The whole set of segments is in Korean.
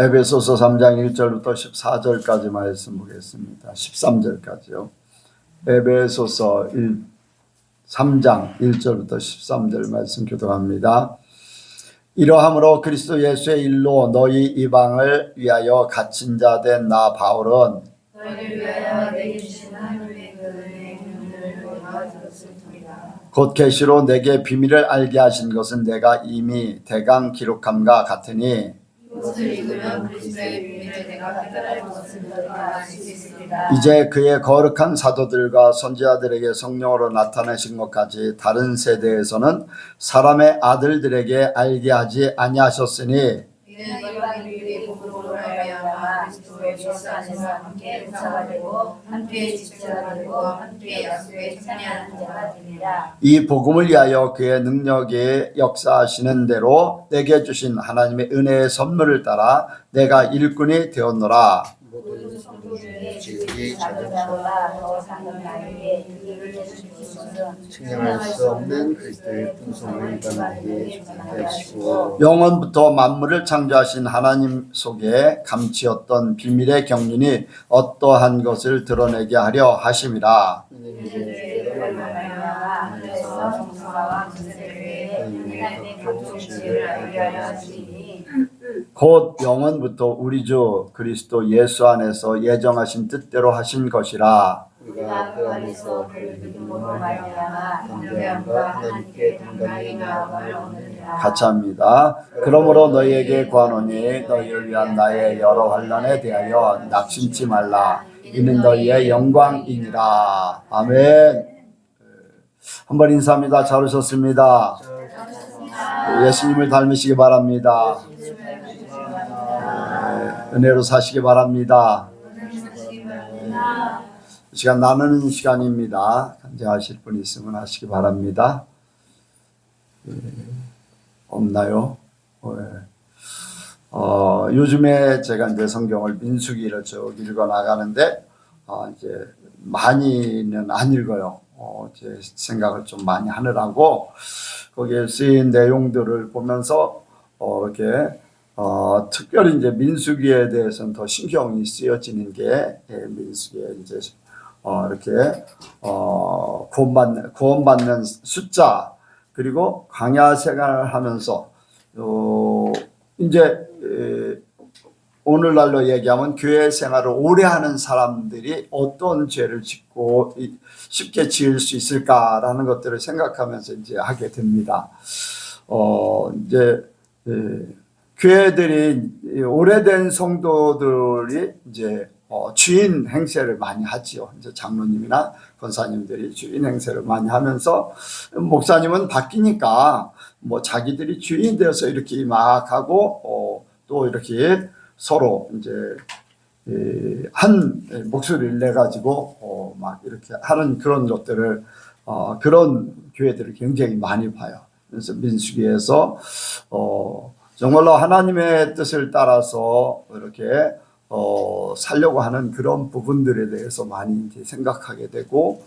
에베소서 3장 1절부터 14절까지 말씀 보겠습니다. 13절까지요. 에베소서 3장 1절부터 13절 말씀 교독합니다. 이러함으로 그리스도 예수의 일로 너희 이방을 위하여 갇힌 자 된 나 바울은 너희를 위하여 내게 주신 하나님의 그 은혜의 긍휼을 너희가 들었을 터이다. 곧 계시로 내게 비밀을 알게 하신 것은 내가 이미 대강 기록함과 같으니 이것을 읽으면 그리스도의 비밀을 내가 깨달을 것을 너희가 알 수 있으리라. 이제 그의 거룩한 사도들과 선지자들에게 성령으로 나타내신 것까지 다른 세대에서는 사람의 아들들에게 알게 하지 아니하셨으니 이는 이방인들이 복음으로 말미암아 그리스도 예수 안에서 함께 의사가 되고 함께 집사가 되고 함께 약속에 참여하는 자가 되리라. 이 복음을 위하여 그의 능력에 역사하시는 대로 내게 주신 하나님의 은혜의 선물을 따라 내가 일꾼이 되었노라. 모든 성도 중에 주의 작은 자보다 더 작은 나에게 이를 내주신 것은 측량할 수 없는 그리스도의 풍성을 이방에게 전하시고 영원부터 만물을 창조하신 하나님 속에 감추었던 비밀의 경륜이 어떠한 것을 드러내게 하려 하심이라. 이들을 말미암아 하늘에서 정사와 권세를 위해 하나님의 각종 지혜를 알게 하려 하시니 곧 영원부터 우리 주 그리스도 예수 안에서 예정하신 뜻대로 하신 것이라. 우리가 그 안에서 그를 믿음으로 말미암아 담대함과 하나님께 당당히 나아갈 얻느니라. 같이 합니다. 그러므로 너희에게 구하노니 너희를 위한 나의 여러 환난에 대하여 낙심치 말라. 이는 너희의 영광이니라. 아멘. 한번 인사합니다. 잘 오셨습니다. 예수님을 닮으시기 바랍니다. 은혜로 사시기 바랍니다. 이 시간 나누는 시간입니다. 간증하실 분 있으면 하시기 바랍니다. 없나요? 요즘에 제가 이제 성경을 민수기를 쭉 읽어 나가는데 이제 많이는 안 읽어요. 제 생각을 좀 많이 하느라고 거기에 쓰인 내용들을 보면서 이렇게 특별히 이제 민수기에 대해서는 더 신경이 쓰여지는 게 민수기에 이제 이렇게 구원받는 숫자 그리고 광야 생활을 하면서 이제 오늘날로 얘기하면 교회 생활을 오래 하는 사람들이 어떤 죄를 짓고 쉽게 지을 수 있을까라는 것들을 생각하면서 이제 하게 됩니다. 이제 교회들이 오래된 성도들이 이제 주인 행세를 많이 하지요. 이제 장로님이나 권사님들이 주인 행세를 많이 하면서 목사님은 바뀌니까 뭐 자기들이 주인 되어서 이렇게 막 하고 또 이렇게 서로 이제 한 목소리를 내 가지고 막 이렇게 하는 그런 것들을 그런 교회들을 굉장히 많이 봐요. 그래서 민수기에서 정말로 하나님의 뜻을 따라서 이렇게 살려고 하는 그런 부분들에 대해서 많이 이제 생각하게 되고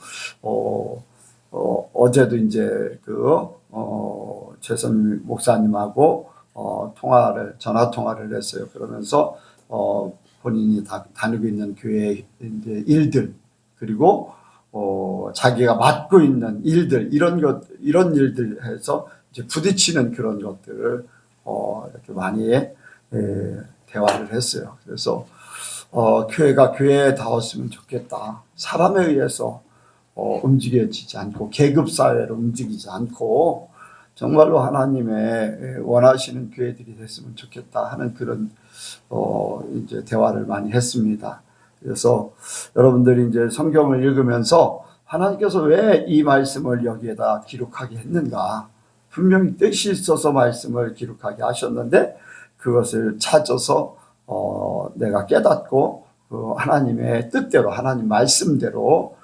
어제도 이제 최선 목사님하고 전화 통화를 했어요. 그러면서 본인이 다니고 있는 교회의 이제 일들 그리고 자기가 맡고 있는 일들 이런 일들 해서 이제 부딪히는 그런 것들을 이렇게 많이 대화를 했어요. 그래서 교회가 교회다웠으면 좋겠다. 사람에 의해서 움직여지지 않고 계급 사회로 움직이지 않고 정말로 하나님의 원하시는 교회들이 됐으면 좋겠다 하는 그런 이제 대화를 많이 했습니다. 그래서 여러분들이 이제 성경을 읽으면서 하나님께서 왜 이 말씀을 여기에다 기록하게 했는가? 분명히 뜻이 있어서 말씀을 기록하게 하셨는데 그것을 찾아서 내가 깨닫고 그 하나님의 뜻대로 하나님 말씀대로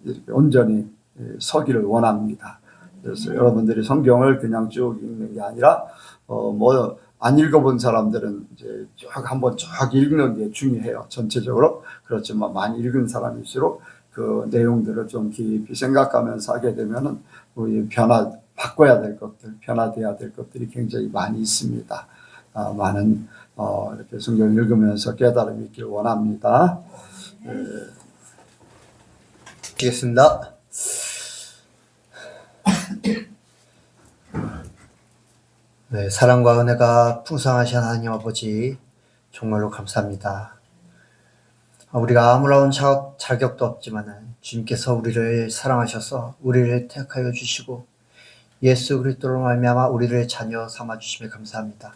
이렇게 온전히 서기를 원합니다. 그래서 여러분들이 성경을 그냥 쭉 읽는 게 아니라 뭐 안 읽어본 사람들은 이제 쭉 한번 쭉 읽는 게 중요해요. 전체적으로. 그렇지만 많이 읽은 사람일수록 그 내용들을 좀 깊이 생각하면서 하게 되면은 우리 바꿔야 될 것들, 변화돼야 될 것들이 굉장히 많이 있습니다. 많은 이렇게 성경을 읽으면서 깨달음이 있길 원합니다. 드리겠습니다. 네, 사랑과 은혜가 풍성하신 하나님 아버지 정말로 감사합니다. 우리가 아무런 자격도 없지만 주님께서 우리를 사랑하셔서 우리를 택하여 주시고 예수 그리스도로 말미암아 우리를 자녀 삼아 주심에 감사합니다.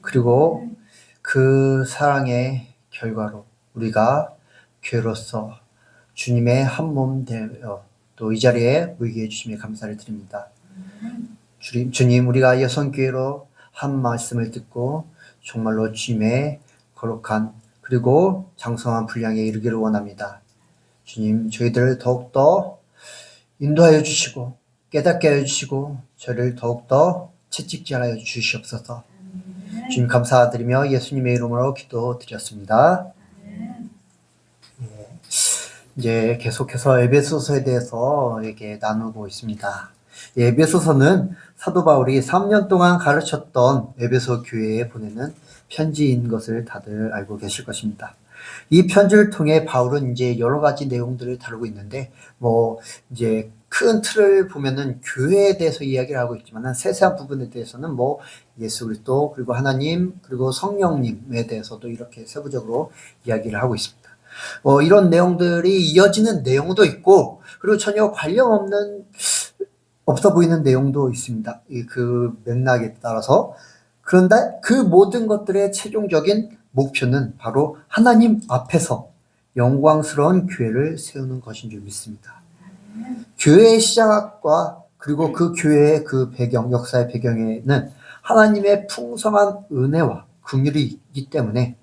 그리고 그 사랑의 결과로 우리가 교회로서 주님의 한 몸 되어 또 이 자리에 모이게 해주심에 감사를 드립니다. 주님, 우리가 여성교회로 한 말씀을 듣고 정말로 주님의 거룩한 그리고 장성한 분량에 이르기를 원합니다. 주님, 저희들을 더욱더 인도하여 주시고 깨닫게 하여 주시고 저를 더욱더 채찍질하여 주시옵소서. 주님 감사드리며 예수님의 이름으로 기도드렸습니다. 이제 계속해서 에베소서에 대해서 이렇게 나누고 있습니다. 에베소서는 사도 바울이 3년 동안 가르쳤던 에베소 교회에 보내는 편지인 것을 다들 알고 계실 것입니다. 이 편지를 통해 바울은 이제 여러 가지 내용들을 다루고 있는데, 이제 큰 틀을 보면은 교회에 대해서 이야기를 하고 있지만 세세한 부분에 대해서는 예수 그리스도 그리고 하나님 그리고 성령님에 대해서도 이렇게 세부적으로 이야기를 하고 있습니다. 이런 내용들이 이어지는 내용도 있고 그리고 전혀 관련 없어 보이는 내용도 있습니다. 그 맥락에 따라서. 그런데 그 모든 것들의 최종적인 목표는 바로 하나님 앞에서 영광스러운 교회를 세우는 것인 줄 믿습니다. 교회의 시작과 그리고 그 교회의 그 배경, 역사의 배경에는 하나님의 풍성한 은혜와 긍휼이 있기 때문에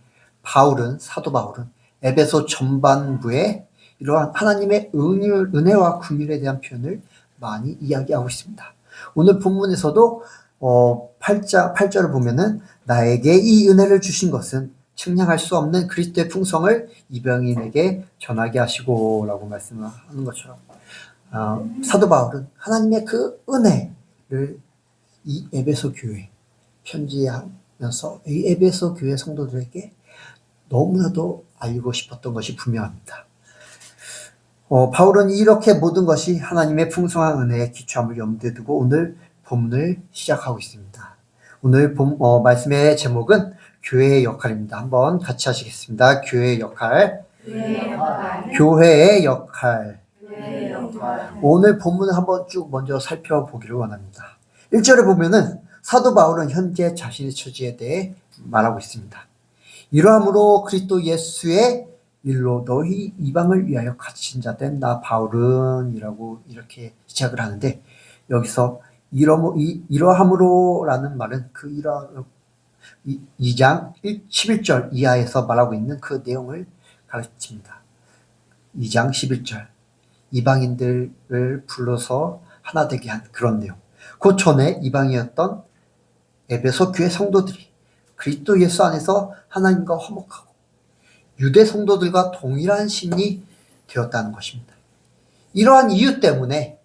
사도 바울은 에베소 전반부에 이러한 하나님의 은혜와 긍휼에 대한 표현을 많이 이야기하고 있습니다. 오늘 본문에서도 8절을 보면은 나에게 이 은혜를 주신 것은 측량할 수 없는 그리스도의 풍성을 이방인에게 전하게 하시고 라고 말씀을 하는 것처럼 사도 바울은 하나님의 그 은혜를 이 에베소 교회 편지하면서 이 에베소 교회 성도들에게 너무나도 알고 싶었던 것이 분명합니다. 바울은 이렇게 모든 것이 하나님의 풍성한 은혜에 기초함을 염두에 두고 오늘 본문을 시작하고 있습니다. 오늘 말씀의 제목은 교회의 역할입니다. 한번 같이 하시겠습니다. 교회의 역할. 교회의 역할. 오늘 본문을 한번 쭉 먼저 살펴보기를 원합니다. 1절에 보면은 사도 바울은 현재 자신의 처지에 대해 말하고 있습니다. 이러함으로 그리스도 예수의 일로 너희 이방을 위하여 갇힌 자 된 나 바울은 이라고 이렇게 시작을 하는데, 여기서 이러함으로 라는 말은 그 2장 11절 이하에서 말하고 있는 그 내용을 가르칩니다. 2장 11절 이방인들을 불러서 하나 되게 한 그런 내용. 그 전에 이방이었던 에베소 교회 성도들이 그리스도 예수 안에서 하나님과 화목하고 유대 성도들과 동일한 신이 되었다는 것입니다. 이러한 이유 때문에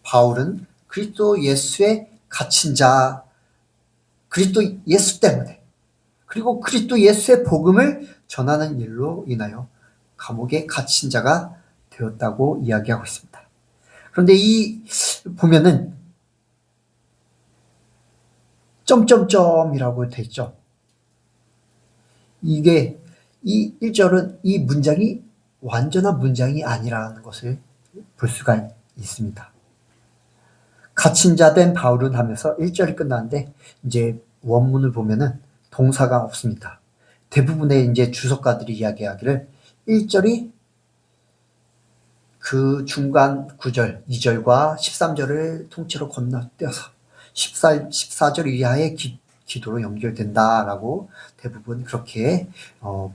바울은 그리스도 예수에 갇힌 자, 그리스도 예수 때문에, 그리고 그리스도 예수의 복음을 전하는 일로 인하여 감옥에 갇힌 자가 되었다고 이야기하고 있습니다. 그런데 보면은 점점점이라고 되어 있죠. 이 1절은 이 문장이 완전한 문장이 아니라는 것을 볼 수가 있습니다. 갇힌 자 된 바울은 하면서 1절이 끝나는데 이제 원문을 보면은 동사가 없습니다. 대부분의 이제 주석가들이 이야기하기를 1절이 그 중간 9절, 2절과 13절을 통째로 건너뛰어서 14절 이하의 기도로 연결된다라고 대부분 그렇게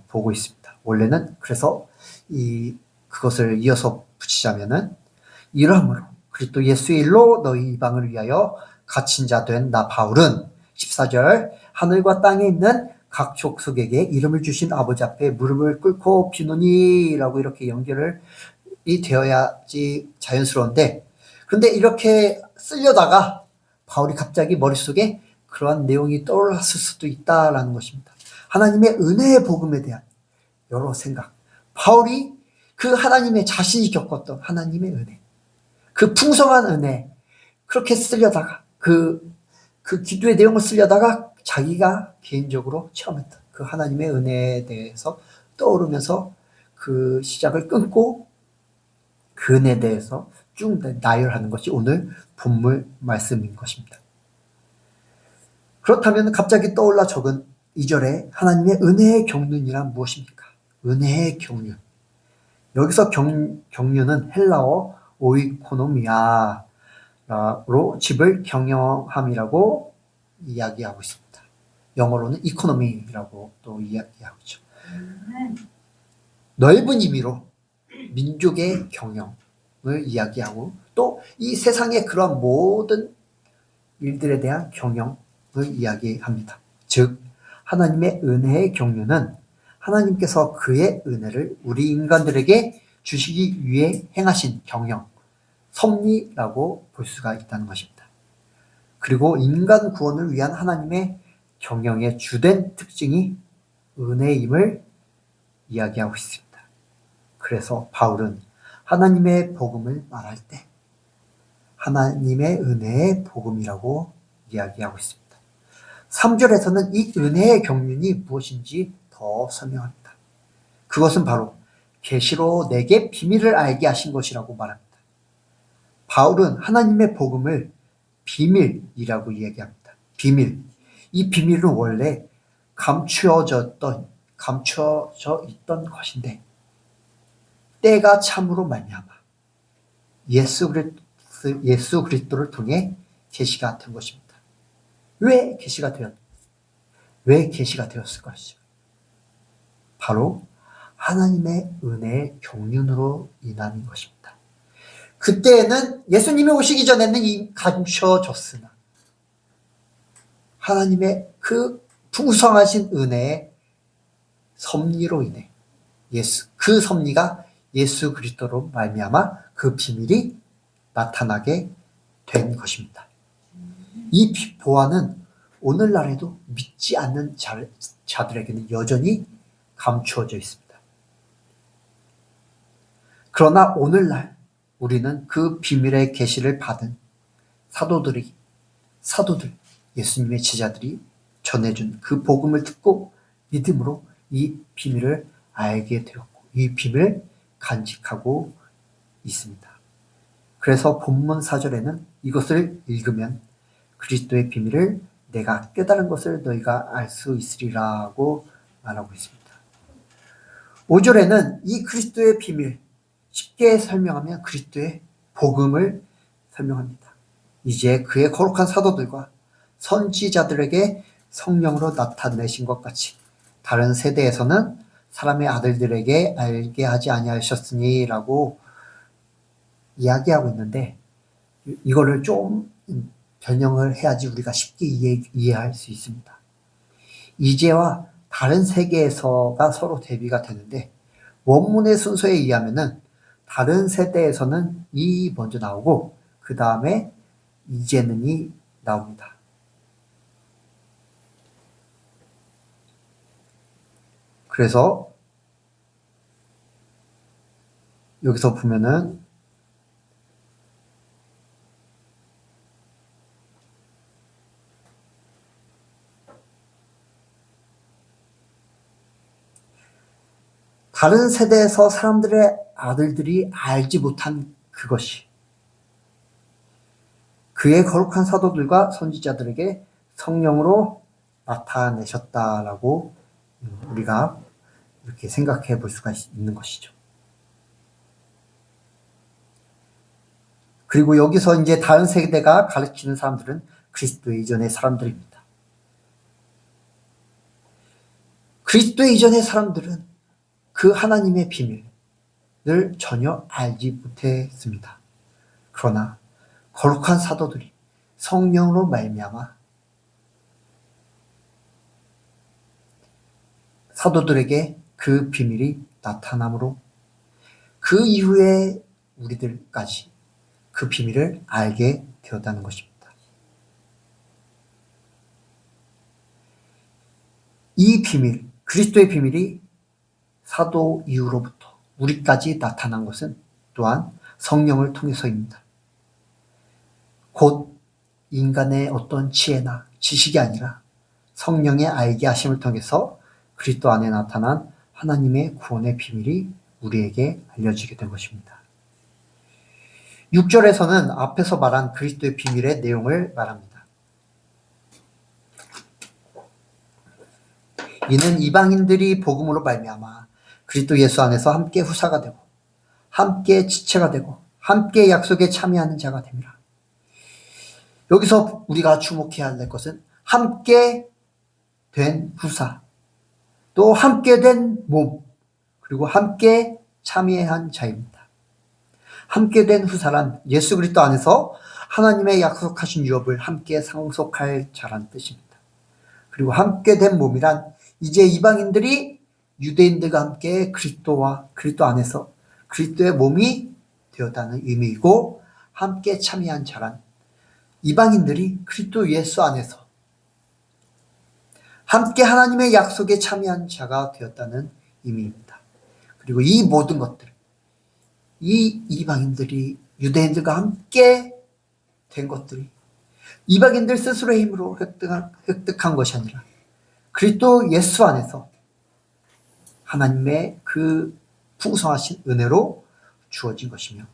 보고 있습니다. 원래는 그래서 그것을 이어서 붙이자면은 이러함으로 그리스도 예수의 일로 너희 이방을 위하여 갇힌 자 된 나 바울은 14절 하늘과 땅에 있는 각 족속에게 이름을 주신 아버지 앞에 무릎을 꿇고 비노니라고 이렇게 연결이 되어야지 자연스러운데, 그런데 이렇게 쓰려다가 바울이 갑자기 머릿속에 그러한 내용이 떠올랐을 수도 있다라는 것입니다. 하나님의 은혜의 복음에 대한 여러 생각. 바울이 그 하나님의 자신이 겪었던 하나님의 은혜, 그 풍성한 은혜, 그렇게 쓰려다가 그 기도의 내용을 쓰려다가 자기가 개인적으로 체험했던 그 하나님의 은혜에 대해서 떠오르면서 그 시작을 끊고 그 은혜에 대해서 쭉 나열하는 것이 오늘 본문 말씀인 것입니다. 그렇다면 갑자기 떠올라 적은 2절에 하나님의 은혜의 경륜이란 무엇입니까? 은혜의 경륜. 여기서 경륜은 헬라어 오이코노미아로 집을 경영함이라고 이야기하고 있습니다. 영어로는 이코노미라고 또 이야기하고 있죠. 넓은 의미로 민족의 경영을 이야기하고 또 이 세상의 그런 모든 일들에 대한 경영을 이야기합니다. 즉 하나님의 은혜의 경륜은 하나님께서 그의 은혜를 우리 인간들에게 주시기 위해 행하신 경영, 섭리라고 볼 수가 있다는 것입니다. 그리고 인간 구원을 위한 하나님의 경영의 주된 특징이 은혜임을 이야기하고 있습니다. 그래서 바울은 하나님의 복음을 말할 때 하나님의 은혜의 복음이라고 이야기하고 있습니다. 3절에서는 이 은혜의 경륜이 무엇인지 더 설명합니다. 그것은 바로 계시로 내게 비밀을 알게 하신 것이라고 말합니다. 바울은 하나님의 복음을 비밀이라고 이야기합니다. 비밀. 이 비밀은 원래 감추어져 있던 것인데 때가 참으로 말미암아 예수 그리스도를 통해 계시가 된 것입니다. 왜 계시가 되었을 것이죠? 바로 하나님의 은혜의 경륜으로 인한 것입니다. 그때에는 예수님이 오시기 전에는 이미 감춰졌으나 하나님의 그 풍성하신 은혜의 섭리로 인해 그 섭리가 예수 그리스도로 말미암아 그 비밀이 나타나게 된 것입니다. 이 보화는 오늘날에도 믿지 않는 자들에게는 여전히 감추어져 있습니다. 그러나 오늘날 우리는 그 비밀의 계시를 받은 사도들, 예수님의 제자들이 전해준 그 복음을 듣고 믿음으로 이 비밀을 알게 되었고 이 비밀을 간직하고 있습니다. 그래서 본문 4절에는 이것을 읽으면 그리스도의 비밀을 내가 깨달은 것을 너희가 알 수 있으리라고 말하고 있습니다. 5절에는 이 그리스도의 비밀, 쉽게 설명하면 그리스도의 복음을 설명합니다. 이제 그의 거룩한 사도들과 선지자들에게 성령으로 나타내신 것 같이 다른 세대에서는 사람의 아들들에게 알게 하지 아니하셨으니 라고 이야기하고 있는데 이거를 좀 변형을 해야지 우리가 쉽게 이해할 수 있습니다. 이제와 다른 세계에서가 서로 대비가 되는데 원문의 순서에 의하면은 다른 세대에서는 이 먼저 나오고 그 다음에 이제는이 나옵니다. 그래서 여기서 보면은 다른 세대에서 사람들의 아들들이 알지 못한 그것이 그의 거룩한 사도들과 선지자들에게 성령으로 나타내셨다라고 우리가 이렇게 생각해 볼 수가 있는 것이죠. 그리고 여기서 이제 다른 세대가 가르치는 사람들은 그리스도 이전의 사람들입니다. 그리스도 이전의 사람들은 그 하나님의 비밀을 전혀 알지 못했습니다. 그러나 거룩한 사도들이 성령으로 말미암아 사도들에게 그 비밀이 나타남으로 그 이후에 우리들까지 그 비밀을 알게 되었다는 것입니다. 이 비밀, 그리스도의 비밀이 사도 이후로부터 우리까지 나타난 것은 또한 성령을 통해서입니다. 곧 인간의 어떤 지혜나 지식이 아니라 성령의 알게 하심을 통해서 그리스도 안에 나타난 하나님의 구원의 비밀이 우리에게 알려지게 된 것입니다. 6절에서는 앞에서 말한 그리스도의 비밀의 내용을 말합니다. 이는 이방인들이 복음으로 말미암아 그리스도 예수 안에서 함께 후사가 되고 함께 지체가 되고 함께 약속에 참여하는 자가 됩니다. 여기서 우리가 주목해야 할 것은 함께 된 후사, 또 함께 된 몸, 그리고 함께 참여한 자입니다. 함께 된 후사란 예수 그리스도 안에서 하나님의 약속하신 유업을 함께 상속할 자란 뜻입니다. 그리고 함께 된 몸이란 이제 이방인들이 유대인들과 함께 그리스도 안에서 그리스도의 몸이 되었다는 의미이고, 함께 참여한 자란 이방인들이 그리스도 예수 안에서 함께 하나님의 약속에 참여한 자가 되었다는 의미입니다. 그리고 이 모든 것들, 이 이방인들이 유대인들과 함께 된 것들이 이방인들 스스로의 힘으로 획득한 것이 아니라 그리스도 예수 안에서 하나님의 그 풍성하신 은혜로 주어진 것이며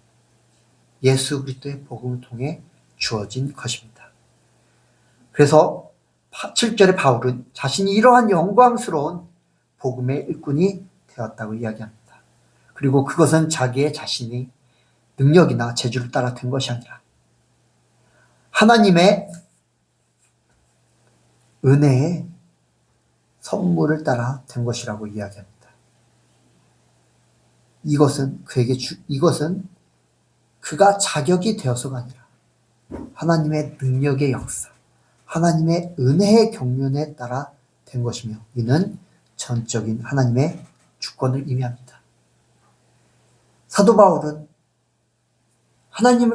예수 그리스도의 복음을 통해 주어진 것입니다. 그래서 7절에 바울은 자신이 이러한 영광스러운 복음의 일꾼이 되었다고 이야기합니다. 그리고 그것은 자기의 자신이 능력이나 재주를 따라 된 것이 아니라 하나님의 은혜의 선물을 따라 된 것이라고 이야기합니다. 이것은 그가 자격이 되어서가 아니라 하나님의 능력의 역사, 하나님의 은혜의 경륜에 따라 된 것이며, 이는 전적인 하나님의 주권을 의미합니다. 사도 바울은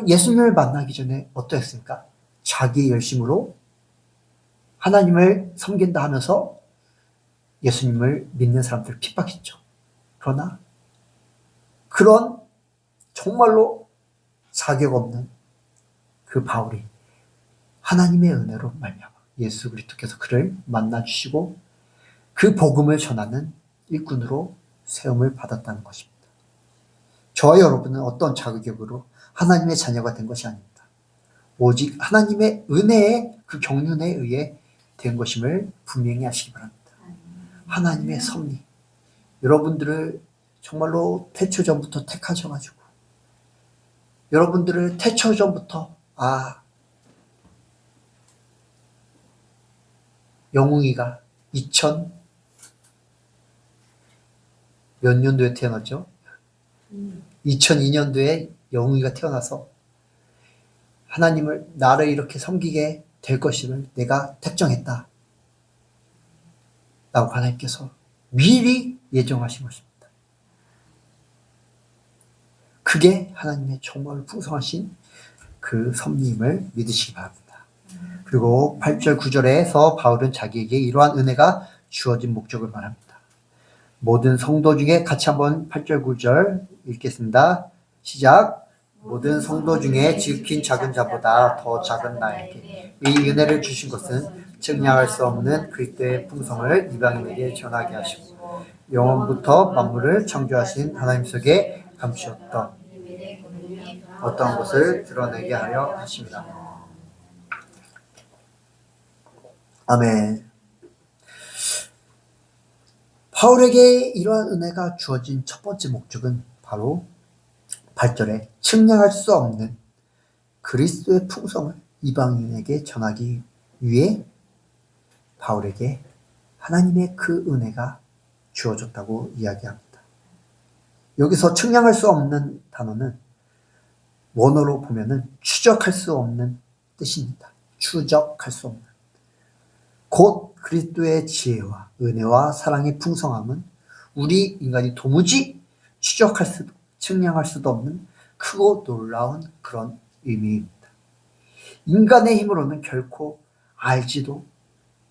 예수님을 만나기 전에 어떠했습니까? 자기 열심으로 하나님을 섬긴다 하면서 예수님을 믿는 사람들을 핍박했죠. 그러나 그런 정말로 자격 없는 그 바울이 하나님의 은혜로 말미암아 예수 그리스도께서 그를 만나주시고 그 복음을 전하는 일꾼으로 세움을 받았다는 것입니다. 저와 여러분은 어떤 자격으로 하나님의 자녀가 된 것이 아닙니다. 오직 하나님의 은혜의 그 경륜에 의해 된 것임을 분명히 하시기 바랍니다. 하나님의 섭리, 여러분들을 정말로 태초전부터 택하셔가지고 여러분들을 태초전부터 영웅이가 2000 몇 년도에 태어났죠? 2002년도에 영웅이가 태어나서 나를 이렇게 섬기게 될 것임을 내가 택정했다 라고 하나님께서 미리 예정하신 것입니다. 그게 하나님의 정말 풍성하신 그 섭리임을 믿으시기 바랍니다. 그리고 8절 9절에서 바울은 자기에게 이러한 은혜가 주어진 목적을 말합니다. 모든 성도 중에 같이 한번 8절 9절 읽겠습니다. 시작. 모든 성도 중에 지극히 작은 자보다 더 작은 나에게 이 은혜를 주신 것은 측량할 수 없는 그리스도의 풍성을 이방인에게 전하게 하시고 영원부터 만물을 창조하신 하나님 속에 감추었던 어떠한 것을 드러내게 하려 하십니다. 아멘. 바울에게 이러한 은혜가 주어진 첫 번째 목적은 바로 8절에 측량할 수 없는 그리스도의 풍성을 이방인에게 전하기 위해 바울에게 하나님의 그 은혜가 주어졌다고 이야기합니다. 여기서 측량할 수 없는 단어는 원어로 보면은 추적할 수 없는 뜻입니다. 추적할 수 없는. 곧 그리스도의 지혜와 은혜와 사랑의 풍성함은 우리 인간이 도무지 측량할 수도 없는 크고 놀라운 그런 의미입니다. 인간의 힘으로는 결코 알지도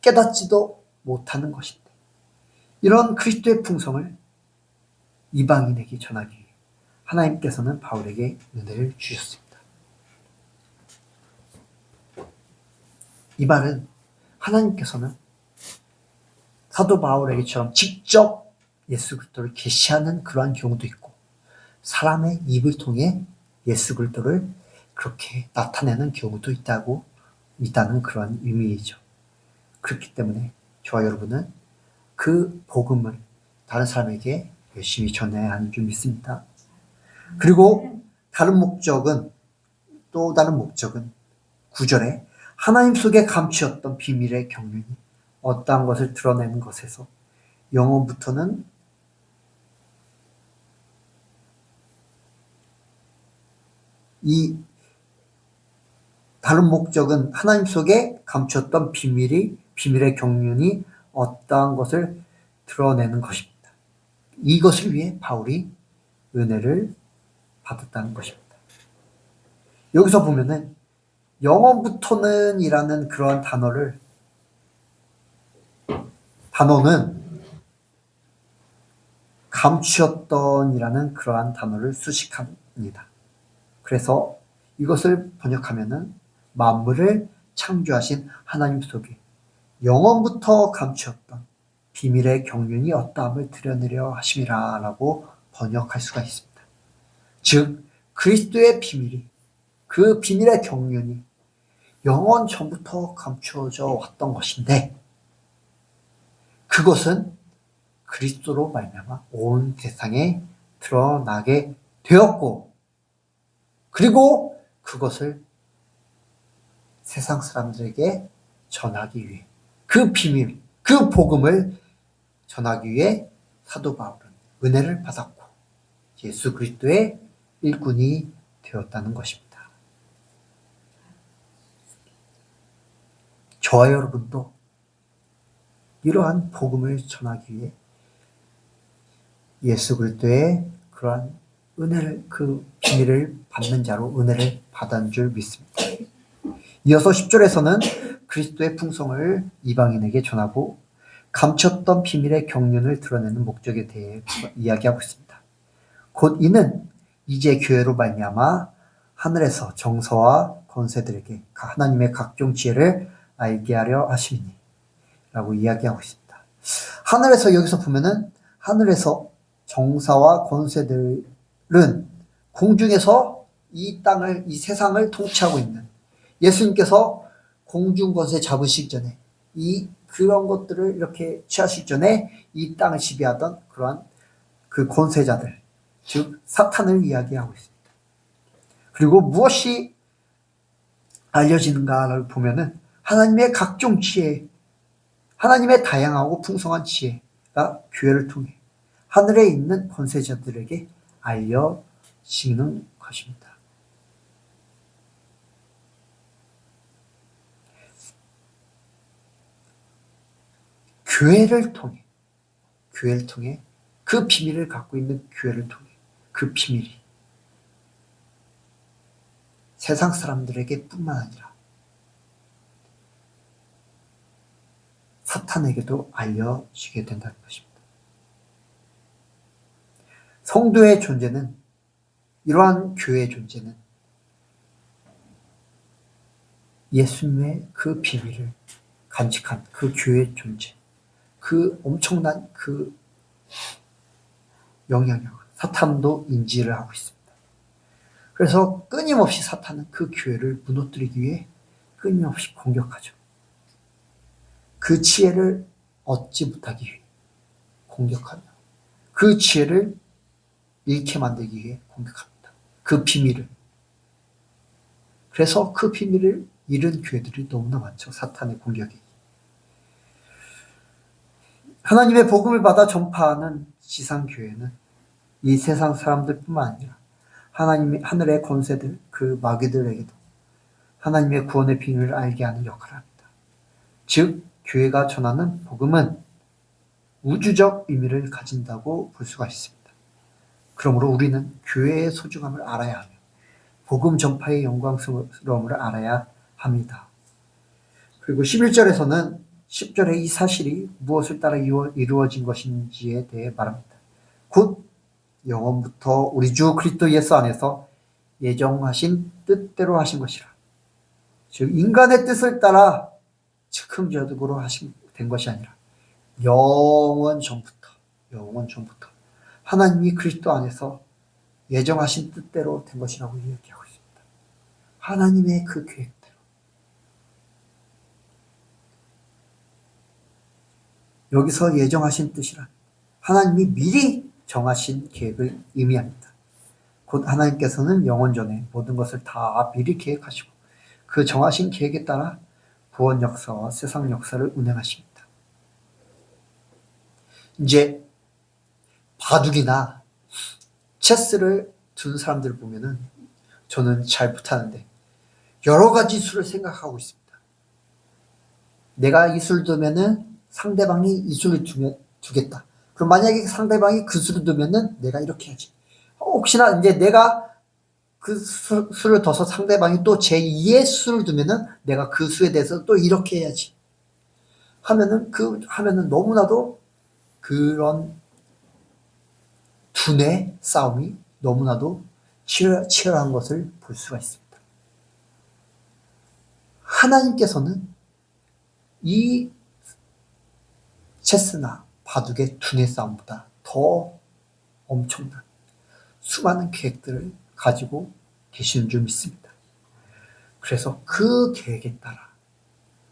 깨닫지도 못하는 것인데 이런 그리스도의 풍성을 이방인에게 전하기 위해 하나님께서는 바울에게 은혜를 주셨습니다. 이 말은 하나님께서는 사도 바울에게처럼 직접 예수 그리스도를 계시하는 그러한 경우도 있고 사람의 입을 통해 예수 그리스도를 그렇게 나타내는 경우도 있다는 그런 의미이죠. 그렇기 때문에 저와 여러분은 그 복음을 다른 사람에게 열심히 전해야 하는 줄 믿습니다. 그리고 또 다른 목적은 9절에 하나님 속에 감추었던 비밀의 경륜이 어떠한 것을 드러내는 것에서 영원부터는 다른 목적은 하나님 속에 감추었던 비밀의 경륜이 어떠한 것을 드러내는 것입니다. 이것을 위해 바울이 은혜를 받았다는 것입니다. 여기서 보면은 영원부터는 이라는 그런 단어는 감추었던 이라는 그러한 단어를 수식합니다. 그래서 이것을 번역하면은 만물을 창조하신 하나님 속에 영원부터 감추었던 비밀의 경륜이 어떠함을 드러내려 하심이라 라고 번역할 수가 있습니다. 즉 그리스도의 비밀이 그 비밀의 경륜이 영원 전부터 감추어져 왔던 것인데 그것은 그리스도로 말미암아 온 세상에 드러나게 되었고 그리고 그것을 세상 사람들에게 전하기 위해 그 비밀, 그 복음을 전하기 위해 사도 바울은 은혜를 받았고 예수 그리스도의 일꾼이 되었다는 것입니다. 저와 여러분도 이러한 복음을 전하기 위해 예수 그리스도의 그러한 은혜를 그 비밀을 받는 자로 은혜를 받은 줄 믿습니다. 이어서 10절에서는 그리스도의 풍성을 이방인에게 전하고 감췄던 비밀의 경륜을 드러내는 목적에 대해 이야기하고 있습니다. 곧 이는 이제 교회로 말미암아 하늘에서 정서와 권세들에게 하나님의 각종 지혜를 알게 하려 하심이니 라고 이야기하고 있습니다. 하늘에서 여기서 보면은 하늘에서 정사와 권세들은 공중에서 이 세상을 통치하고 있는 예수님께서 공중 권세 잡으시기 전에 그런 것들을 이렇게 취하시기 전에 이 땅을 지배하던 그러한 그 권세자들, 즉 사탄을 이야기하고 있습니다. 그리고 무엇이 알려지는가를 보면은 하나님의 각종 지혜, 하나님의 다양하고 풍성한 지혜가 교회를 통해 하늘에 있는 권세자들에게 알려지는 것입니다. 교회를 통해 그 비밀을 갖고 있는 교회를 통해 그 비밀이 세상 사람들에게 뿐만 아니라 사탄에게도 알려지게 된다는 것입니다. 성도의 존재는 이러한 교회의 존재는 예수님의 그 비밀을 간직한 그 교회의 존재, 그 엄청난 그 영향력을 사탄도 인지를 하고 있습니다. 그래서 끊임없이 사탄은 그 교회를 무너뜨리기 위해 끊임없이 공격하죠. 그 지혜를 얻지 못하기 위해 공격하며 그 지혜를 잃게 만들기 위해 공격합니다. 그 비밀을. 그래서 그 비밀을 잃은 교회들이 너무나 많죠. 사탄의 공격이. 하나님의 복음을 받아 전파하는 지상교회는 이 세상 사람들뿐만 아니라 하늘의 권세들, 그 마귀들에게도 하나님의 구원의 비밀을 알게 하는 역할을 합니다. 즉 교회가 전하는 복음은 우주적 의미를 가진다고 볼 수가 있습니다. 그러므로 우리는 교회의 소중함을 알아야 하며 복음 전파의 영광스러움을 알아야 합니다. 그리고 11절에서는 10절에 이 사실이 무엇을 따라 이루어진 것인지에 대해 말합니다. 곧 영원부터 우리 주 그리스도 예수 안에서 예정하신 뜻대로 하신 것이라. 즉 인간의 뜻을 따라 즉흥적으로 된 것이 아니라 영원 전부터 하나님이 그리스도 안에서 예정하신 뜻대로 된 것이라고 이야기하고 있습니다. 하나님의 그 계획대로. 여기서 예정하신 뜻이란 하나님이 미리 정하신 계획을 의미합니다. 곧 하나님께서는 영원 전에 모든 것을 다 미리 계획하시고 그 정하신 계획에 따라 구원 역사와 세상 역사를 운행하십니다. 이제 바둑이나 체스를 두는 사람들을 보면은 저는 잘 못하는데 여러 가지 수를 생각하고 있습니다. 내가 이 수를 두면은 상대방이 이 수를 두겠다. 그럼 만약에 상대방이 그 수를 두면은 내가 이렇게 해야지. 혹시나 이제 내가 그 수를 둬서 상대방이 또 제2의 수를 두면은 내가 그 수에 대해서 또 이렇게 해야지. 하면은 너무나도 그런 두뇌 싸움이 너무나도 치열한 것을 볼 수가 있습니다. 하나님께서는 이 체스나 바둑의 두뇌 싸움보다 더 엄청난 수많은 계획들을 가지고 계시는 줄 믿습니다. 그래서 그 계획에 따라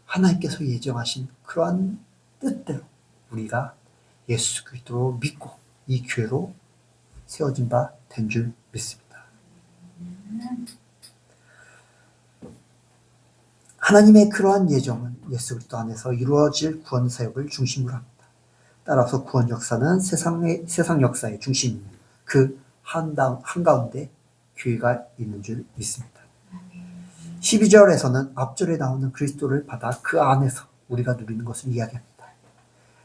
하나님께서 예정하신 그러한 뜻대로 우리가 예수 그리스도로 믿고 이 교회로 세워진 바 된 줄 믿습니다. 하나님의 그러한 예정은 예수 그리스도 안에서 이루어질 구원 사역을 중심으로 합니다. 따라서 구원 역사는 세상 역사의 중심입니다. 그 한가운데 교회가 있는 줄 믿습니다. 12절에서는 앞절에 나오는 그리스도를 받아 그 안에서 우리가 누리는 것을 이야기합니다.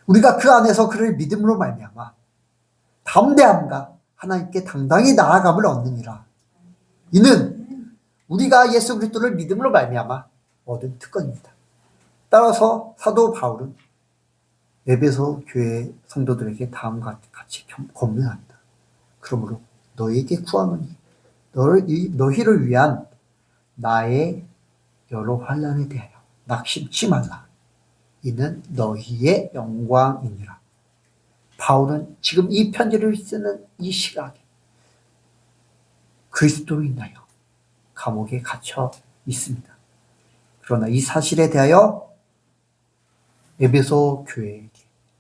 우리가 그 안에서 그를 믿음으로 말미암아 담대함과 하나님께 당당히 나아감을 얻느니라. 이는 우리가 예수 그리스도를 믿음으로 말미암아 얻은 특권입니다. 따라서 사도 바울은 에베소 교회 성도들에게 다음과 같이 권면합니다. 그러므로 너희에게 구하노니 너희를 위한 나의 여러 환난에 대하여 낙심치 말라. 이는 너희의 영광이니라. 바울은 지금 이 편지를 쓰는 이 시각에 그리스도로 인하여 감옥에 갇혀 있습니다. 그러나 이 사실에 대하여 에베소 교회에게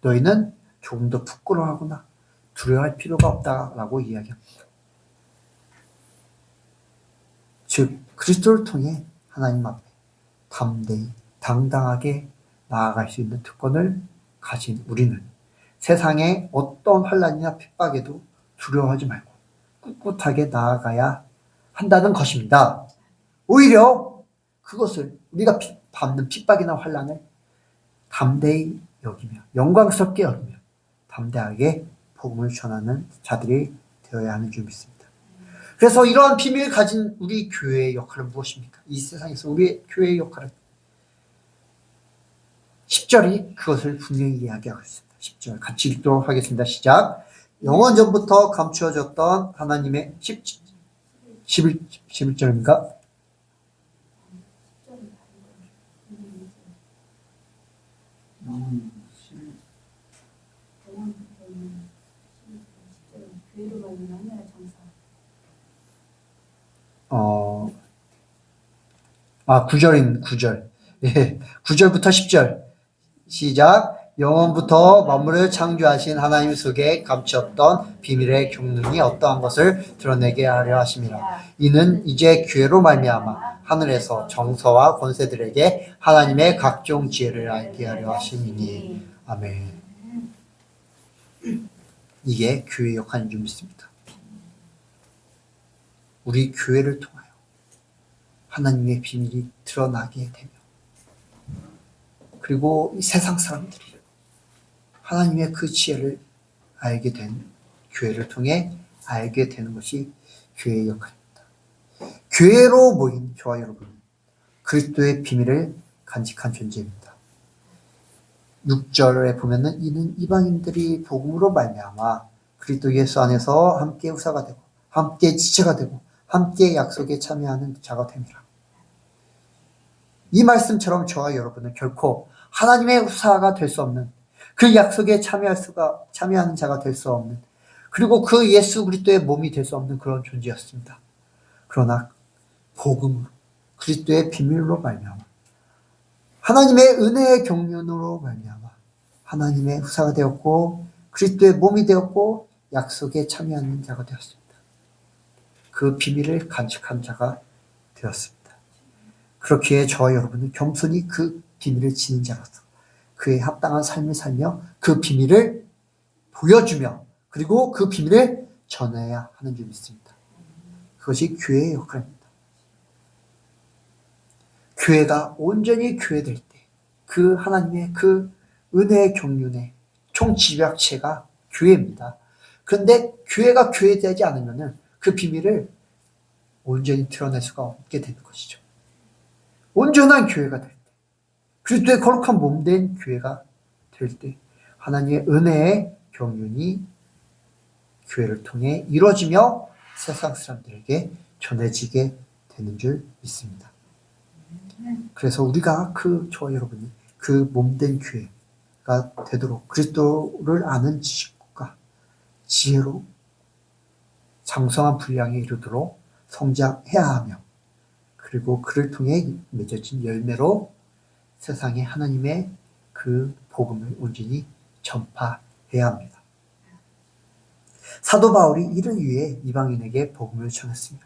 너희는 조금 더 부끄러워하거나 두려워할 필요가 없다라고 이야기합니다. 즉 그리스도를 통해 하나님 앞에 담대히 당당하게 나아갈 수 있는 특권을 가진 우리는 세상의 어떤 환난이나 핍박에도 두려워하지 말고 꿋꿋하게 나아가야 한다는 것입니다. 오히려 그것을 우리가 받는 핍박이나 환난을 담대히 여기며 영광스럽게 여기며 담대하게 복음을 전하는 자들이 되어야 하는 줄 믿습니다. 그래서 이러한 비밀을 가진 우리 교회의 역할은 무엇입니까? 이 세상에서 우리 교회의 역할은 10절이 그것을 분명히 이야기하고 있습니다. 10절 같이 읽도록 하겠습니다. 시작. 영원 전부터 감추어졌던 하나님의 11절입니까? 아, 9절. 예, 9절부터 10절. 시작. 영원부터 만물을 창조하신 하나님 속에 감추었던 비밀의 경륜이 어떠한 것을 드러내게 하려 하심이라. 이는 이제 교회로 말미암아 하늘에서 정서와 권세들에게 하나님의 각종 지혜를 알게 하려 하심이니. 아멘. 이게 교회의 역할인 줄 믿습니다. 우리 교회를 통하여 하나님의 비밀이 드러나게 되며 그리고 이 세상 사람들이 하나님의 그 지혜를 알게 된 교회를 통해 알게 되는 것이 교회의 역할입니다. 교회로 모인 저와 여러분, 그리스도의 비밀을 간직한 존재입니다. 6절에 보면은 이는 이방인들이 복음으로 말미암아 그리스도 예수 안에서 함께 후사가 되고 함께 지체가 되고 함께 약속에 참여하는 자가 됩니다. 이 말씀처럼 저와 여러분은 결코 하나님의 후사가 될 수 없는, 그 약속에 참여하는 자가 될 수 없는, 그리고 그 예수 그리스도의 몸이 될 수 없는 그런 존재였습니다. 그러나 복음으로, 그리스도의 비밀로 말미암아, 하나님의 은혜의 경륜으로 말미암아 하나님의 후사가 되었고 그리스도의 몸이 되었고 약속에 참여하는 자가 되었습니다. 그 비밀을 간직한 자가 되었습니다. 그렇기에 저와 여러분은 겸손히 그 비밀을 지닌 자로서 그에 합당한 삶을 살며 그 비밀을 보여주며 그리고 그 비밀을 전해야 하는 줄 믿습니다. 그것이 교회의 역할입니다. 교회가 온전히 교회될 때 그 하나님의 그 은혜의 경륜의 총집약체가 교회입니다. 그런데 교회가 교회되지 않으면 그 비밀을 온전히 드러낼 수가 없게 되는 것이죠. 온전한 교회가 될 때, 그리스도의 거룩한 몸된 교회가 될 때 하나님의 은혜의 경륜이 교회를 통해 이루어지며 세상 사람들에게 전해지게 되는 줄 믿습니다. 그래서 우리가 저와 여러분이 그 몸된 교회가 되도록 그리스도를 아는 지식과 지혜로 장성한 분량에 이르도록 성장해야 하며 그리고 그를 통해 맺어진 열매로 세상에 하나님의 그 복음을 온전히 전파해야 합니다. 사도 바울이 이를 위해 이방인에게 복음을 전했으며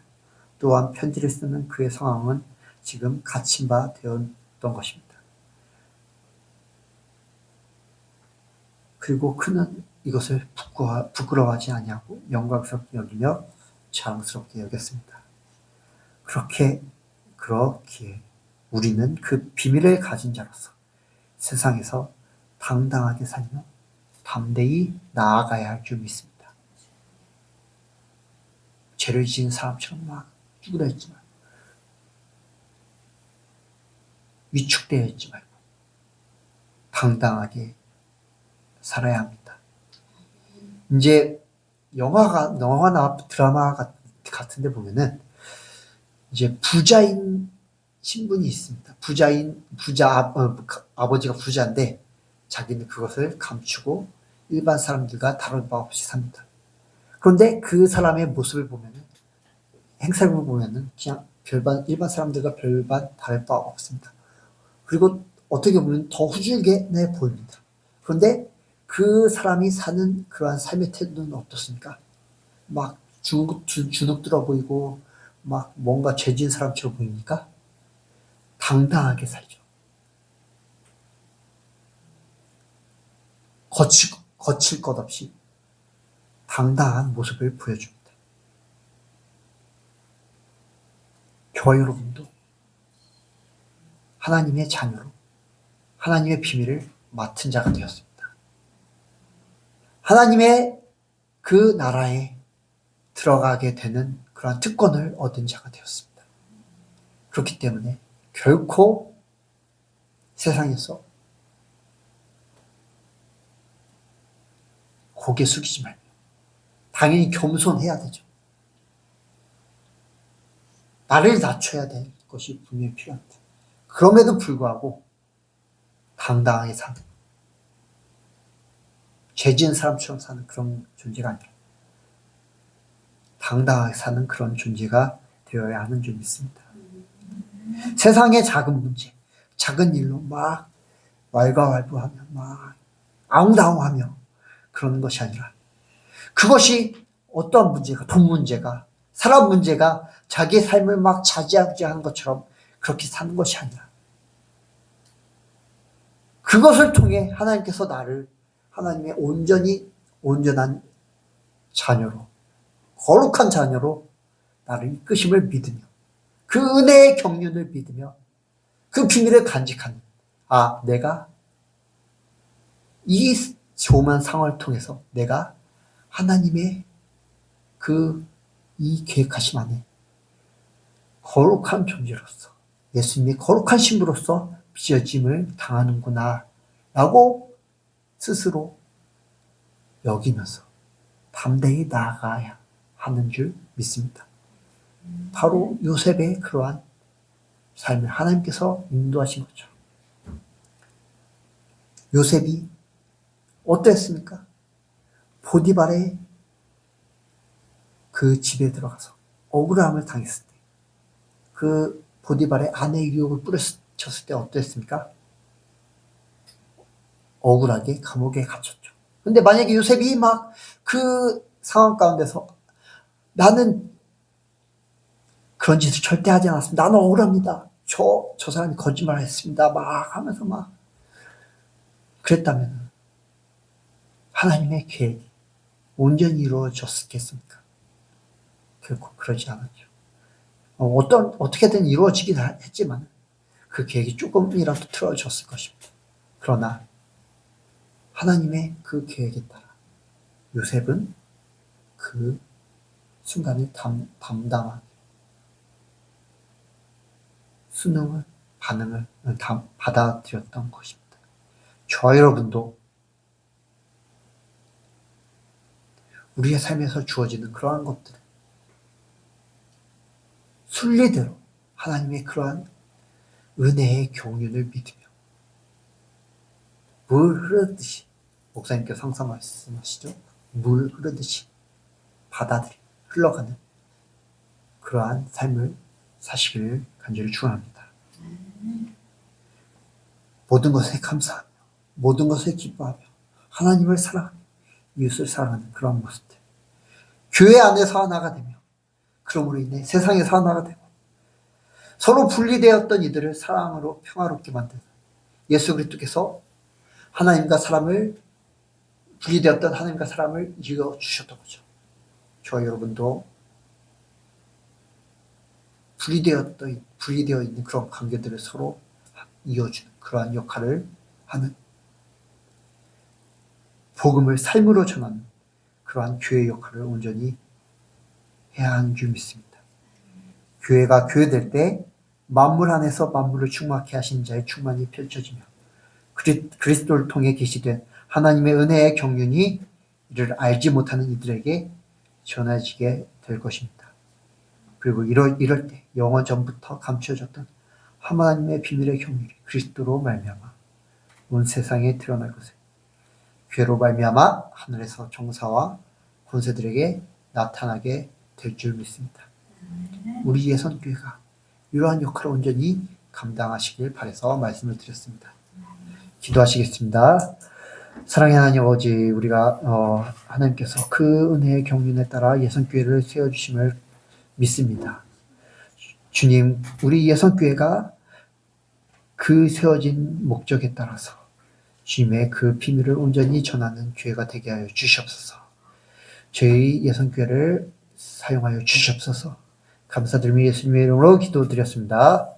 또한 편지를 쓰는 그의 상황은 지금 갇힌 바 되었던 것입니다. 그리고 그는 이것을 부끄러워하지 아니하고 영광스럽게 여기며 자랑스럽게 여겼습니다. 그렇기에 우리는 그 비밀을 가진 자로서 세상에서 당당하게 살며 담대히 나아가야 할 줄 믿습니다. 죄를 지은 사람처럼 막 쭈그려 있지 말고 위축되어 있지 말고 당당하게 살아야 합니다. 이제 영화나 드라마 같은 데 보면은 이제 부자인 신분이 있습니다. 아버지가 부자인데 자기는 그것을 감추고 일반 사람들과 다른 바 없이 삽니다. 그런데 그 사람의 모습을 보면은, 행사를 보면은 그냥 일반 사람들과 별반 다를 바 없습니다. 그리고 어떻게 보면 더 후줄기해 보입니다. 그런데 그 사람이 사는 그러한 삶의 태도는 어떻습니까? 막 주눅 들어 보이고 막 뭔가 죄진 사람처럼 보입니까? 당당하게 살죠. 거칠 것 없이 당당한 모습을 보여줍니다. 저와 여러분도 하나님의 자녀로 하나님의 비밀을 맡은 자가 되었습니다. 하나님의 그 나라에 들어가게 되는 그러한 특권을 얻은 자가 되었습니다. 그렇기 때문에 결코 세상에서 고개 숙이지 말고 당연히 겸손해야 되죠. 나를 낮춰야 될 것이 분명히 필요합니다. 그럼에도 불구하고 당당하게 사는, 죄 지은 사람처럼 사는 그런 존재가 아니라 당당하게 사는 그런 존재가 되어야 하는 줄 믿습니다. 세상의 작은 문제, 작은 일로 막 왈가왈부하며 막 아웅다웅하며 그러는 것이 아니라 그것이 어떠한 문제가, 돈 문제가, 사람 문제가 자기의 삶을 막 자지우지하는 것처럼 그렇게 사는 것이 아니라 그것을 통해 하나님께서 나를 하나님의 온전한 자녀로, 거룩한 자녀로 나를 이끄심을 믿으며 그 은혜의 경륜을 믿으며 그 비밀을 간직하는, 내가 이 조만 상황을 통해서 내가 하나님의 이 계획하심 안에 거룩한 존재로서 예수님의 거룩한 신부로서 빚어짐을 당하는구나 라고 스스로 여기면서 담대히 나아가야 하는 줄 믿습니다. 바로 요셉의 그러한 삶을 하나님께서 인도하신 거죠. 요셉이 어땠습니까? 보디발의 그 집에 들어가서 억울함을 당했을 때, 그 보디발의 아내의 유혹을 뿌리쳤을 때 어땠습니까? 억울하게 감옥에 갇혔죠. 근데 만약에 요셉이 막 그 상황 가운데서 나는 그런 짓을 절대 하지 않았습니다. 나는 억울합니다. 저 사람이 거짓말을 했습니다. 막 하면서 막 그랬다면 하나님의 계획이 온전히 이루어졌겠습니까? 결코 그러지 않았죠. 어떻게든 이루어지긴 했지만 그 계획이 조금이라도 틀어졌을 것입니다. 그러나 하나님의 그 계획에 따라 요셉은 그 순간을 담담하게 반응을 받아들였던 것입니다. 저와 여러분도 우리의 삶에서 주어지는 그러한 것들을 순리대로 하나님의 그러한 은혜의 경륜을 믿으며 물 흐르듯이, 목사님께서 항상 말씀하시죠. 물 흐르듯이 받아들이 흘러가는 그러한 삶을 사시기를 간절히 축원합니다. 모든 것에 감사하며 모든 것에 기뻐하며 하나님을 사랑하며 이웃을 사랑하는 그런 모습들, 교회 안에서 하나가 되며 그러므로 인해 세상에서 하나가 되고 서로 분리되었던 이들을 사랑으로 평화롭게 만드는 예수 그리스도께서 분리되었던 하나님과 사람을 이어주셨던 거죠. 저와 여러분도 분리되어 있는 그런 관계들을 서로 이어주는 그러한 역할을 하는, 복음을 삶으로 전하는 그러한 교회 역할을 온전히 해야 하는 줄 믿습니다. 교회가 교회될 때 만물 안에서 만물을 충만케 하신 자의 충만이 펼쳐지며 그리스도를 통해 계시된 하나님의 은혜의 경륜이 이를 알지 못하는 이들에게 전해지게 될 것입니다. 그리고 이럴 때 영원 전부터 감추어졌던 하나님의 비밀의 경륜이 그리스도로 말미암아 온 세상에 드러날 것을, 교회로 말미암아 하늘에서 종사와 권세들에게 나타나게 될 줄 믿습니다. 우리 예선교회가 이러한 역할을 온전히 감당하시길 바라서 말씀을 드렸습니다. 기도하시겠습니다. 사랑의 하나님 아버지, 우리가 하나님께서 그 은혜의 경륜에 따라 예선교회를 세워주심을 믿습니다. 주님, 우리 예선교회가 그 세워진 목적에 따라서 주님의 그 비밀을 온전히 전하는 교회가 되게 하여 주시옵소서. 저희 예선교회를 사용하여 주시옵소서. 감사드리며 예수님의 이름으로 기도드렸습니다.